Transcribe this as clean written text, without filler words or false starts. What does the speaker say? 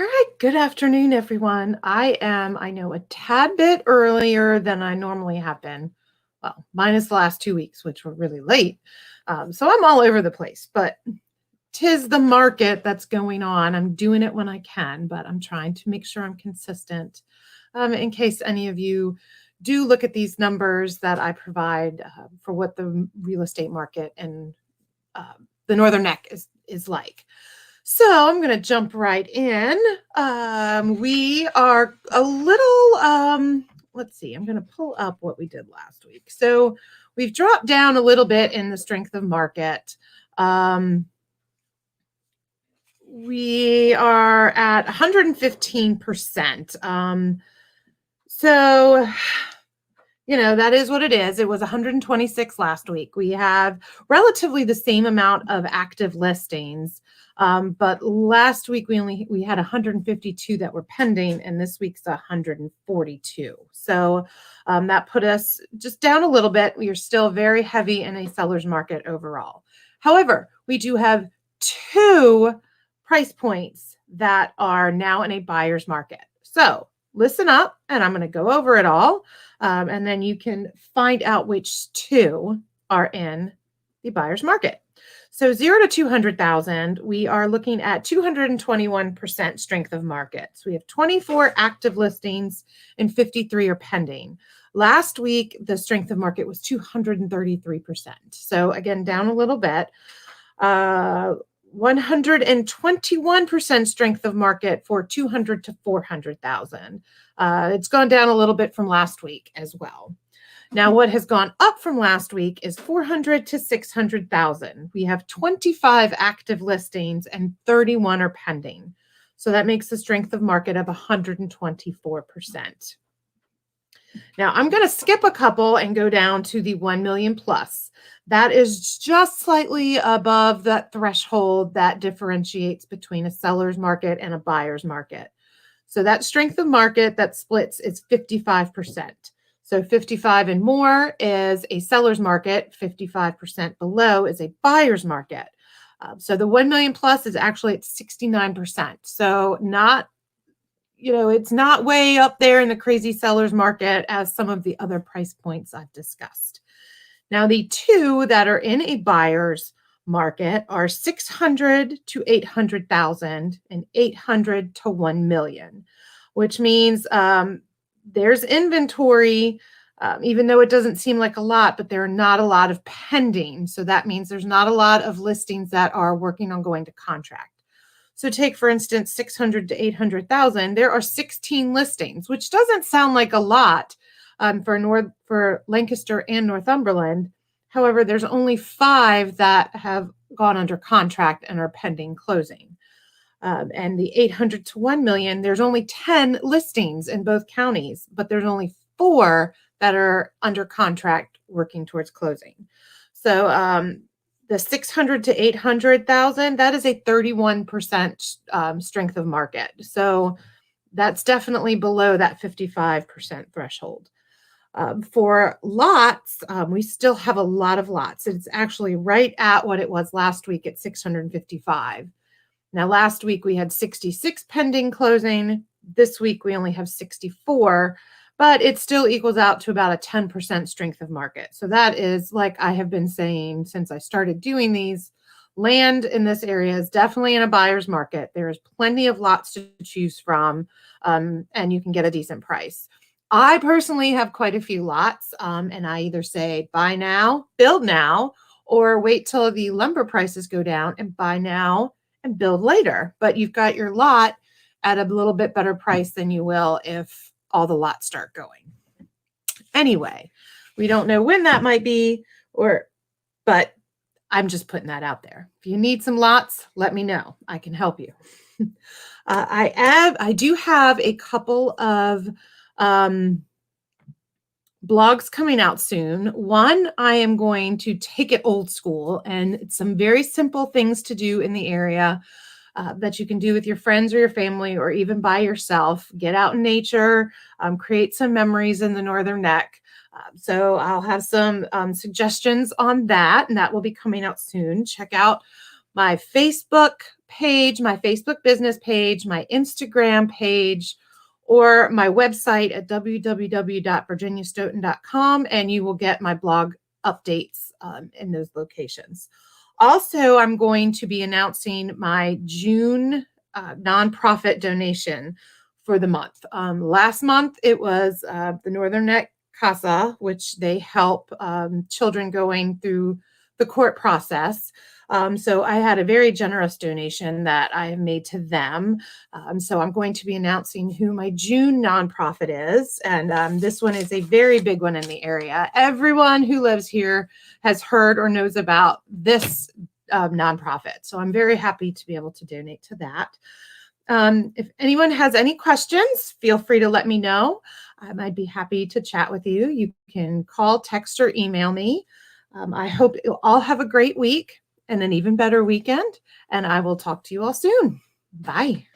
right, good afternoon, everyone. I know, a tad bit earlier than I normally have been. Well, minus the last 2 weeks, which were really late. So I'm all over the place, but tis the market that's going on. I'm doing it when I can, but I'm trying to make sure I'm consistent. In case any of you do look at these numbers that I provide for what the real estate market and the Northern Neck is like. So I'm going to jump right in. We are a little, let's see, I'm going to pull up what we did last week. So we've dropped down a little bit in the strength of market. We are at 115%. That is what it is. It was 126 last week. We have relatively the same amount of active listings. But last week we had 152 that were pending, and this week's 142. So that put us just down a little bit. We are still very heavy in a seller's market overall. However, we do have two price points that are now in a buyer's market. So listen up, and I'm going to go over it all, and then you can find out which two are in the buyer's market. So 0 to 200,000, we are looking at 221% strength of market. So we have 24 active listings and 53 are pending. Last week, the strength of market was 233%. So again, down a little bit. 121% strength of market for 200 to 400,000. It's gone down a little bit from last week as well. Now, what has gone up from last week is 400 to 600,000. We have 25 active listings and 31 are pending. So that makes the strength of market of 124%. Now, I'm going to skip a couple and go down to the 1 million plus. That is just slightly above that threshold that differentiates between a seller's market and a buyer's market. So that strength of market that splits is 55%. So 55 and more is a seller's market, 55% below is a buyer's market. So the 1 million plus is actually at 69%. So it's not way up there in the crazy seller's market as some of the other price points I've discussed. Now, the two that are in a buyer's market are 600 to 800,000 and 800 to 1 million, which means there's inventory, even though it doesn't seem like a lot, but there are not a lot of pending. So that means there's not a lot of listings that are working on going to contract. So take, for instance, 600 to 800,000. There are 16 listings, which doesn't sound like a lot for Lancaster and Northumberland. However, there's only 5 that have gone under contract and are pending closing. And the 800 to 1 million, there's only 10 listings in both counties, but there's only 4 that are under contract working towards closing. So the 600 to 800,000, that is a 31% strength of market. So that's definitely below that 55% threshold. For lots, we still have a lot of lots. It's actually right at what it was last week at 655. Now, last week we had 66 pending closing. This week we only have 64, but it still equals out to about a 10% strength of market. So that is, like I have been saying since I started doing these, land in this area is definitely in a buyer's market. There is plenty of lots to choose from, and you can get a decent price. I personally have quite a few lots, and I either say buy now, build now, or wait till the lumber prices go down and buy now and build later. But you've got your lot at a little bit better price than you will if all the lots start going. Anyway, we don't know when that might be, but I'm just putting that out there. If you need some lots, let me know. I can help you. I do have a couple of blogs coming out soon. One, I am going to take it old school, and it's some very simple things to do in the area that you can do with your friends or your family or even by yourself. Get out in nature, create some memories in the Northern Neck. So I'll have some suggestions on that, and that will be coming out soon. Check out my Facebook page, my Facebook business page, my Instagram page, or my website at www.virginiastoughton.com, and you will get my blog updates in those locations. Also, I'm going to be announcing my June nonprofit donation for the month. Last month, it was the Northern Neck Casa, which they help children going through the court process. So I had a very generous donation that I have made to them. So I'm going to be announcing who my June nonprofit is. And this one is a very big one in the area. Everyone who lives here has heard or knows about this nonprofit. So I'm very happy to be able to donate to that. If anyone has any questions, feel free to let me know. I'd be happy to chat with you. You can call, text, or email me. I hope you'll all have a great week and an even better weekend, and I will talk to you all soon. Bye.